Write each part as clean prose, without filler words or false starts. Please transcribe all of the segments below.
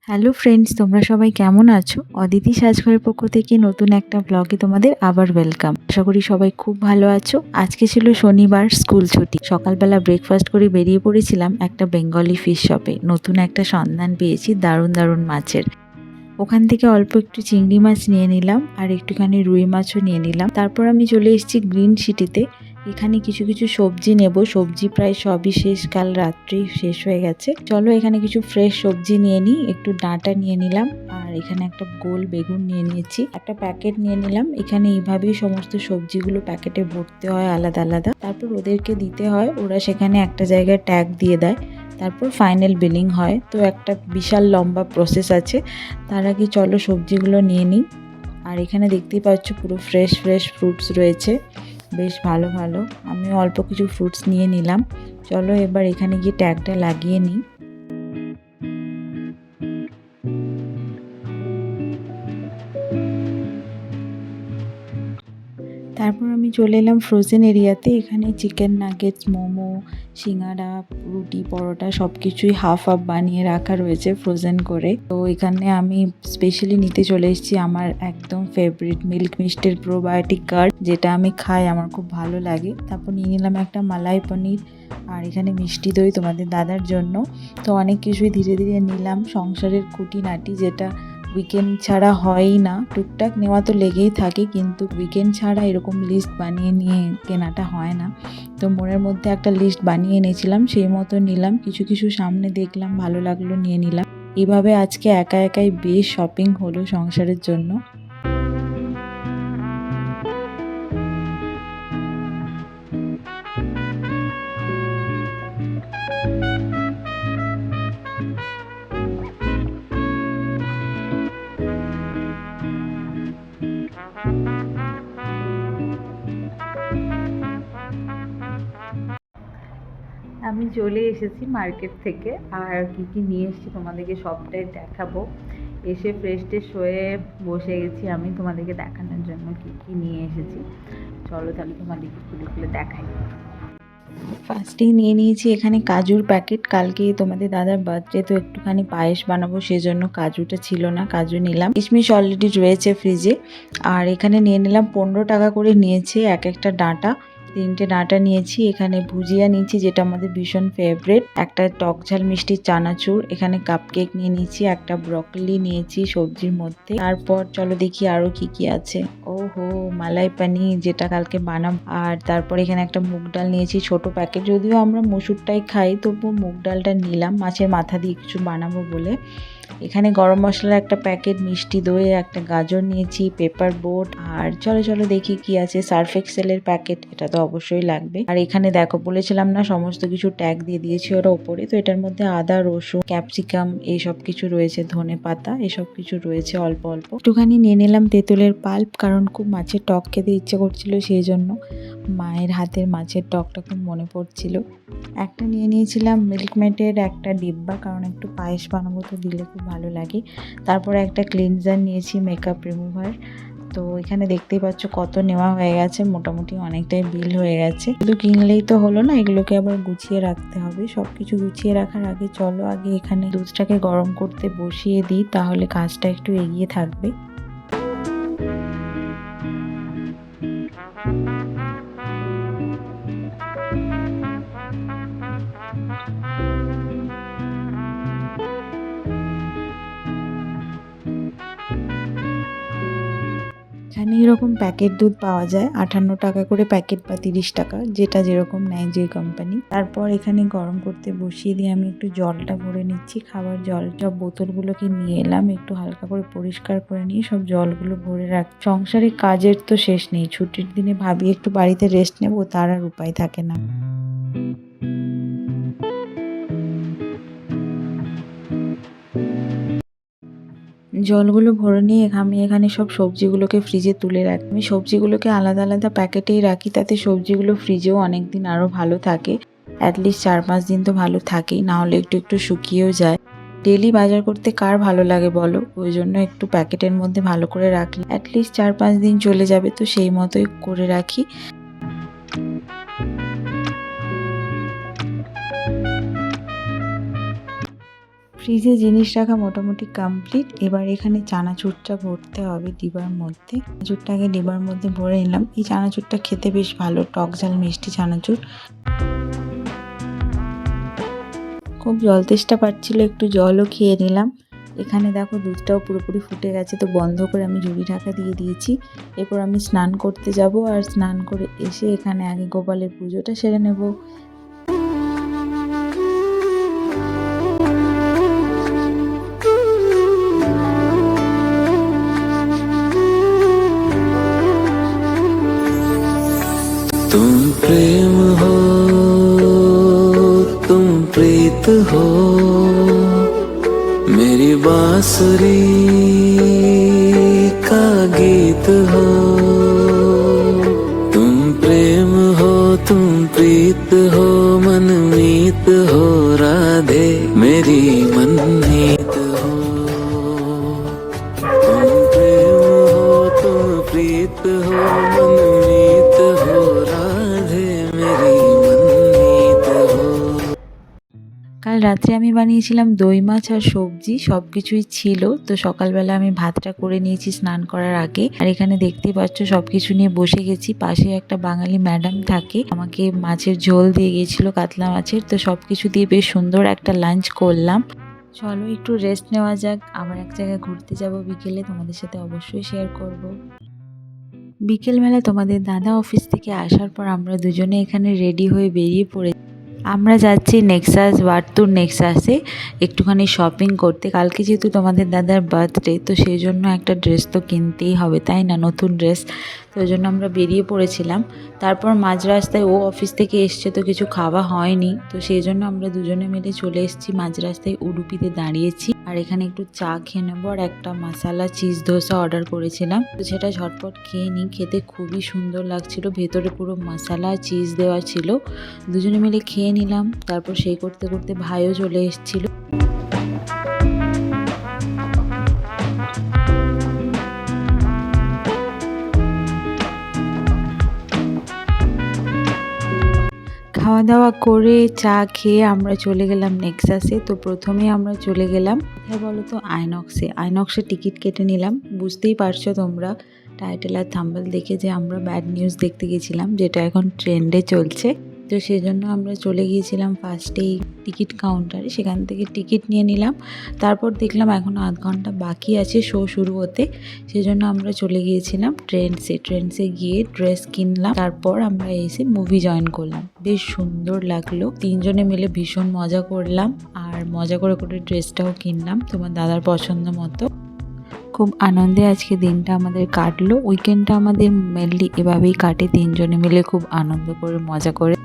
Hello friends, তোমরা সবাই কেমন আছো? অদিতি সাজঘরের পক্ষ থেকে নতুন একটা ব্লগে তোমাদের আবার ওয়েলকাম। আশা করি সবাই খুব ভালো আছো। আজকে ছিল শনিবার, স্কুল ছুটি। সকালবেলা ব্রেকফাস্ট করে বেরিয়ে পড়েছিলাম একটা বেঙ্গলি ফিশ শপে। নতুন একটা সন্ধান পেয়েছি দারুণ দারুণ মাছের। ওখান থেকে অল্প একটু চিংড়ি মাছ নিয়ে নিলাম আর একটুখানি রুই মাছও নিয়ে নিলাম। তারপর আমি চলে এসেছি গ্রিন সিটিতে। এখানে কিছু কিছু সবজি নেব। সবজি প্রায় সবই শেষ, কাল রাত্রি শেষ হয়ে গেছে। চলো এখানে কিছু ফ্রেশ সবজি নিয়ে নিই। একটু ডাঁটা নিয়ে নিলাম আর এখানে একটা গোল বেগুন নিয়ে নিয়েছি। একটা প্যাকেট নিয়ে নিলাম। এখানে এইভাবেই সমস্ত সবজিগুলো প্যাকেটে ভরতে হয় আলাদা আলাদা। তারপর ওদেরকে দিতে হয়, ওরা সেখানে একটা জায়গায় ট্যাগ দিয়ে দেয়। তারপর ফাইনাল বিলিং হয়। তো একটা বিশাল লম্বা প্রসেস আছে। তার আগে চলো সবজিগুলো নিয়ে নিই। আর এখানে দেখতেই পাচ্ছ পুরো ফ্রেশ ফ্রেশ ফ্রুটস রয়েছে, বেশ ভালো ভালো। আমিও অল্প কিছু ফ্রুটস নিয়ে নিলাম। চলো এবার এখানে গিয়ে ট্যাগটা লাগিয়ে নিই। তারপর আমি চলে এলাম ফ্রোজেন এরিয়াতে। এখানে চিকেন নাগেটস, মোমো, সিঙ্গাড়া, রুটি, পরোটা সব কিছুই হাফ হাফ বানিয়ে রাখা রয়েছে ফ্রোজেন করে। তো এখানে আমি স্পেশালি নিতে চলে এসেছি আমার একদম ফেভারিট মিল্ক মিস্টের প্রোবায়োটিক কার্ড, যেটা আমি খাই, আমার খুব ভালো লাগে। তারপর নিয়ে নিলাম একটা মালাই পনির আর এখানে মিষ্টি দই তোমাদের দাদার জন্য। তো অনেক কিছুই ধীরে ধীরে নিলাম, সংসারের খুঁটিনাটি, যেটা উইকেন্ড ছাড়া হয়ই না। টুকটাক নেওয়া তো লেগেই থাকে, কিন্তু উইকেন্ড ছাড়া এরকম লিস্ট বানিয়ে নিয়ে কেনাটা হয় না। তো মনের মধ্যে একটা লিস্ট বানিয়ে এনেছিলাম, সেই মতো নিলাম। কিছু কিছু সামনে দেখলাম, ভালো লাগলো, নিয়ে নিলাম। এইভাবে আজকে একা একাই বেশ শপিং হলো সংসারের জন্য। আমি চলে এসেছি মার্কেট থেকে, আর কি কি নিয়ে এসেছি তোমাদেরকে সবটাই দেখাবো। এসে ফ্রেশ ট্রেশ হয়ে বসে গেছি আমি তোমাদেরকে দেখানোর জন্য কি কি নিয়ে এসেছি। চলো তাহলে তোমাদেরকে খুলে খুলে দেখাই। ফার্স্টেই নিয়ে নিয়েছি এখানে কাজুর প্যাকেট। কালকে তোমাদের দাদার বার্থডে, তো একটুখানি পায়েস বানাবো, সেজন্য কাজুটা ছিল না, কাজু নিলাম। কিশমিশ অলরেডি রয়েছে ফ্রিজে। আর এখানে নিয়ে নিলাম 15 টাকা করে নিয়েছে এক একটা ডাঁটা। 3টে ডাঁটা নিয়েছি। এখানে ভুজিয়া নিয়েছি, যেটা আমাদের ভীষণ ফেভারিট। একটা টক ঝাল মিষ্টি চানাচুর। এখানে কাপকেক নিয়ে নিয়েছি। একটা ব্রকলি নিয়েছি সবজির মধ্যে। তারপর চলো দেখি আরো কি কি আছে। ওহো, মালাই পানির, যেটা কালকে বানাবো। আর তারপর এখানে একটা মুগ ডাল নিয়েছি ছোট প্যাকেট। যদিও আমরা মসুরটাই খাই, তবুও মুগ ডালটা নিলাম মাছের মাথা দিয়ে কিছু বানাবো বলে। এখানে গরম মশলার একটা প্যাকেট, মিষ্টি দই, একটা গাজর নিয়েছি, পেপার বোট। আর চলো চলো দেখি কি আছে। সার্ফ এক্সেলের প্যাকেট, এটা তো অবশ্যই লাগবে। আর এখানে দেখো, বলেছিলাম না সমস্ত কিছু ট্যাগ দিয়ে দিয়েছি ওরা ওপরে। তো এটার মধ্যে আদা, রসুন, ক্যাপসিকাম এইসব কিছু রয়েছে, ধনে পাতা এসব কিছু রয়েছে অল্প অল্প। একটুখানি নিয়ে নিলাম তেঁতুলের পাল্প, কারণ খুব মাছের টক খেতে ইচ্ছে করছিল, সেই জন্য। মায়ের হাতের মাছের টকটা খুব মনে পড়ছিল। একটা নিয়ে নিয়েছিলাম মিল্কমেটের একটা ডিব্বা, কারণ একটু পায়েস বানাবো, তো দিলে খুব ভালো লাগে। তারপরে একটা ক্লিনজার নিয়েছি, মেকআপ রিমুভার। তো এখানে দেখতেই পাচ্ছ কত নেওয়া হয়ে গেছে, মোটামুটি অনেকটাই বিল হয়ে গেছে। শুধু কিনলেই তো হলো না, এগুলোকে আবার গুছিয়ে রাখতে হবে। সবকিছু গুছিয়ে রাখার আগে চলো আগে এখানে দুধটাকে গরম করতে বসিয়ে দিই, তাহলে কাজটা একটু এগিয়ে থাকবে। এখানে এরকম প্যাকেট দুধ পাওয়া যায়, 58 টাকা করে প্যাকেট বা 30 টাকা, যেটা যেরকম নেয় যে কোম্পানি। তারপর এখানে গরম করতে বসিয়ে দিয়ে আমি একটু জলটা ভরে নিচ্ছি, খাবার জল। সব বোতলগুলোকে নিয়ে এলাম, একটু হালকা করে পরিষ্কার করে নিয়ে সব জলগুলো ভরে রাখ। সংসারে কাজের তো শেষ নেই। ছুটির দিনে ভাবি একটু বাড়িতে রেস্ট নেবো, তার আর উপায় থাকে না। জলগুলো ভরে নিয়ে আমি এখানে সব সবজিগুলোকে ফ্রিজে তুলে রাখি। আমি সবজিগুলোকে আলাদা আলাদা প্যাকেটেই রাখি, তাতে সবজিগুলো ফ্রিজেও অনেক দিন আরও ভালো থাকে। অ্যাটলিস্ট 4-5 দিন তো ভালো থাকেই, না হলে একটু একটু শুকিয়েও যায়। ডেলি বাজার করতে কার ভালো লাগে বলো? ওই জন্য একটু প্যাকেটের মধ্যে ভালো করে রাখলে অ্যাটলিস্ট 4-5 দিন চলে যাবে, তো সেই মতোই করে রাখি। ফ্রিজে জিনিস রাখা মোটামুটি কমপ্লিট। এবার এখানে চানাচুরটা ভরতে হবে ডিবার মধ্যে। চানাচুরটাকে ডিবার মধ্যে ভরে নিলাম। এই চানাচুরটা খেতে বেশ ভালো, টক ঝাল মিষ্টি চানাচুর। খুব জল তেষ্টা পাচ্ছিল, একটু জলও খেয়ে নিলাম। এখানে দেখো দুধটাও পুরোপুরি ফুটে গেছে, তো বন্ধ করে আমি ঝুড়ি ঢাকা দিয়ে দিয়েছি। এরপর আমি স্নান করতে যাব, আর স্নান করে এসে এখানে আগে গোপালের পুজোটা সেরে নেব। तुम प्रेम हो, तुम प्रीत हो, मेरी बांसुरी का गीत हो। तुम प्रेम हो, तुम प्रीत हो, मनमीत हो, राधे मेरी मनमीत हो। तुम प्रेम हो, तुम प्रीत हो, मनमीत हो, राधे मेरी मनमीत हो। কাল রাত্রে আমি বানিয়েছিলাম দই মাছ আর সবজি, সব কিছুই ছিল। তো সকালবেলা আমি ভাতটা করে নিয়েছি স্নান করার আগে। আর এখানে দেখতেই পাচ্ছ সব কিছু নিয়ে বসে গেছি। পাশে একটা বাঙালি ম্যাডাম থাকে, আমাকে মাছের ঝোল দিয়ে গিয়েছিল, কাতলা মাছের। তো সব কিছু দিয়ে বেশ সুন্দর একটা লাঞ্চ করলাম। চলো একটু রেস্ট নেওয়া যাক, আবার এক জায়গায় ঘুরতে যাব বিকেলে, তোমাদের সাথে অবশ্যই শেয়ার করব। বিকেলবেলা তোমাদের দাদা অফিস থেকে আসার পর আমরা দুজনে এখানে রেডি হয়ে বেরিয়ে পড়ে আমরা যাচ্ছি নেক্সাস, ওয়ার্তুর নেক্সাসে একটুখানি শপিং করতে। কালকে যেহেতু তোমাদের দাদার বার্থডে, তো সেই জন্য একটা ড্রেস তো কিনতেই হবে, তাই না, নতুন ড্রেস। তো ওই জন্য আমরা বেরিয়ে পড়েছিলাম। তারপর মাঝ রাস্তায় ও অফিস থেকে এসছে, তো কিছু খাওয়া হয়নি, তো সেই জন্য আমরা দুজনে মিলে চলে এসেছি মাঝ রাস্তায় উডুপিতে দাঁড়িয়েছি। আর এখানে একটু চা খেয়ে নেবো, আর একটা মশালা চিজ ধোসা অর্ডার করেছিলাম, তো সেটা ঝটপট খেয়ে নিই। খেতে খুবই সুন্দর লাগছিল, ভেতরে পুরো মশালা চিজ দেওয়া ছিল। দুজনে মিলে খেয়ে নিলাম। তারপর সেই করতে করতে ভাইও চলে এসেছিল। খাওয়া দাওয়া করে চা খেয়ে আমরা চলে গেলাম নেক্সাসে। তো প্রথমে আমরা চলে গেলাম কোথায় বলো তো, আইনক্সে টিকিট কেটে নিলাম। বুঝতেই পারছো তোমরা টাইটেল আর থাম্বনেল দেখে যে আমরা ব্যাড নিউজ দেখতে গেছিলাম, যেটা এখন ট্রেন্ডে চলছে। তো সেই জন্য আমরা চলে গিয়েছিলাম ফার্স্টেই টিকিট কাউন্টারে, সেখান থেকে টিকিট নিয়ে নিলাম। তারপর দেখলাম এখনও আধ ঘন্টা বাকি আছে শো শুরু হতে, সেই জন্য আমরা চলে গিয়েছিলাম ট্রেন্ডসে গিয়ে ড্রেস কিনলাম। তারপর আমরা এসে মুভি জয়েন করলাম। বেশ সুন্দর লাগলো, তিনজনে মিলে ভীষণ মজা করলাম, আর মজা করে করে ড্রেসটাও কিনলাম তোমার দাদার পছন্দ মতো। খুব আনন্দে আজকে দিনটা আমাদের কাটলো। উইকেন্ডটা আমাদের মেনলি এভাবেই কাটে, তিনজনে মিলে খুব আনন্দ করে মজা করে।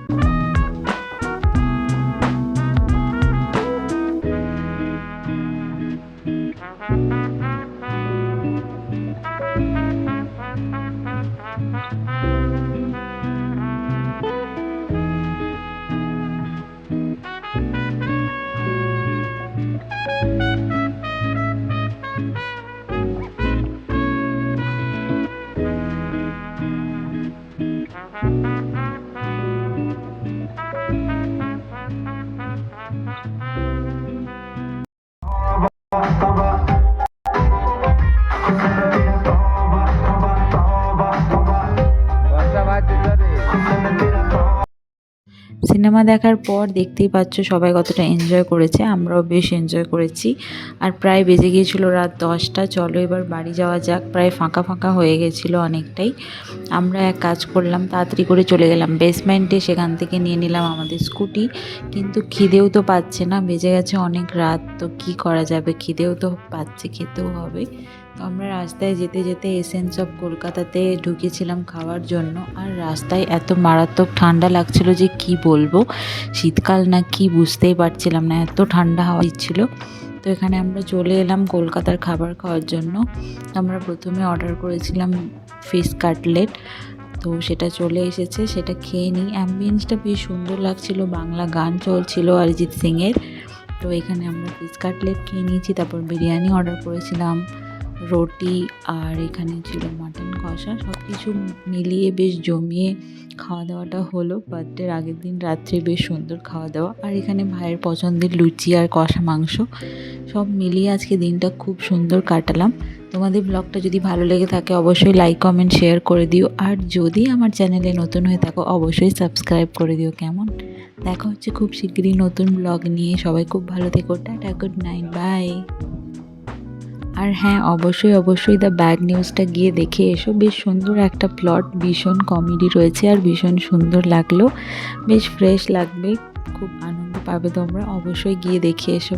সিনেমা দেখার পর দেখতেই পাচ্ছ সবাই কতটা এনজয় করেছে, আমরাও বেশ এনজয় করেছি। আর প্রায় বেজে গিয়েছিল রাত 10টা। চলো এবার বাড়ি যাওয়া যাক, প্রায় ফাঁকা ফাঁকা হয়ে গেছিলো অনেকটাই। আমরা এক কাজ করলাম, তাড়াতাড়ি করে চলে গেলাম বেসমেন্টে, সেখান থেকে নিয়ে নিলাম আমাদের স্কুটি। কিন্তু খিদেও তো পাচ্ছে না, বেজে গেছে অনেক রাত, তো কি করা যাবে, খিদেও তো পাচ্ছে, খেতেও হবে। তো আমরা রাস্তায় যেতে যেতে এসেন্স অফ কলকাতাতে ঢুকেছিলাম খাওয়ার জন্য। আর রাস্তায় এত মারাত্মক ঠান্ডা লাগছিল যে কি বলবো, শীতকাল না কি বুঝতেই পারছিলাম না, এত ঠান্ডা হাওয়া দিচ্ছিল। তো এখানে আমরা চলে এলাম কলকাতার খাবার খাওয়ার জন্য। আমরা প্রথমে অর্ডার করেছিলাম ফিশ কাটলেট, তো সেটা চলে এসেছে, সেটা খেয়ে নিই। অ্যাম্বিয়েন্সটা বেশ সুন্দর লাগছিল, বাংলা গান চলছিল অরিজিৎ সিংয়ের। তো এখানে আমরা ফিশ কাটলেট খেয়ে নিয়েছি, তারপর বিরিয়ানি অর্ডার করেছিলাম। রুটি আর এখানে ছিল মাটন কষা, সব কিছু মিলিয়ে বেশ জমিয়ে খাওয়া দাওয়াটা হলো। বার্থডের আগের দিন রাত্রে বেশ সুন্দর খাওয়া দাওয়া। আর এখানে ভাইয়ের পছন্দের লুচি আর কষা মাংস, সব মিলিয়ে আজকে দিনটা খুব সুন্দর কাটালাম। তোমাদের ব্লগটা যদি ভালো লেগে থাকে অবশ্যই লাইক কমেন্ট শেয়ার করে দিও, আর যদি আমার চ্যানেলে নতুন হয়ে থাকো অবশ্যই সাবস্ক্রাইব করে দিও। কেমন, দেখা হচ্ছে খুব শিগগিরই নতুন ব্লগ নিয়ে। সবাই খুব ভালো থেকো, টাটা, গুড নাইট, বাই। আর হ্যাঁ, অবশ্যই দ্য ব্যাড নিউজটা গিয়ে দেখে এসো, বেশ সুন্দর একটা প্লট, ভীষণ কমেডি রয়েছে আর ভীষণ সুন্দর লাগলো, বেশ ফ্রেশ লাগবে, খুব আনন্দ পাবে তোমরা, অবশ্যই গিয়ে দেখে এসো।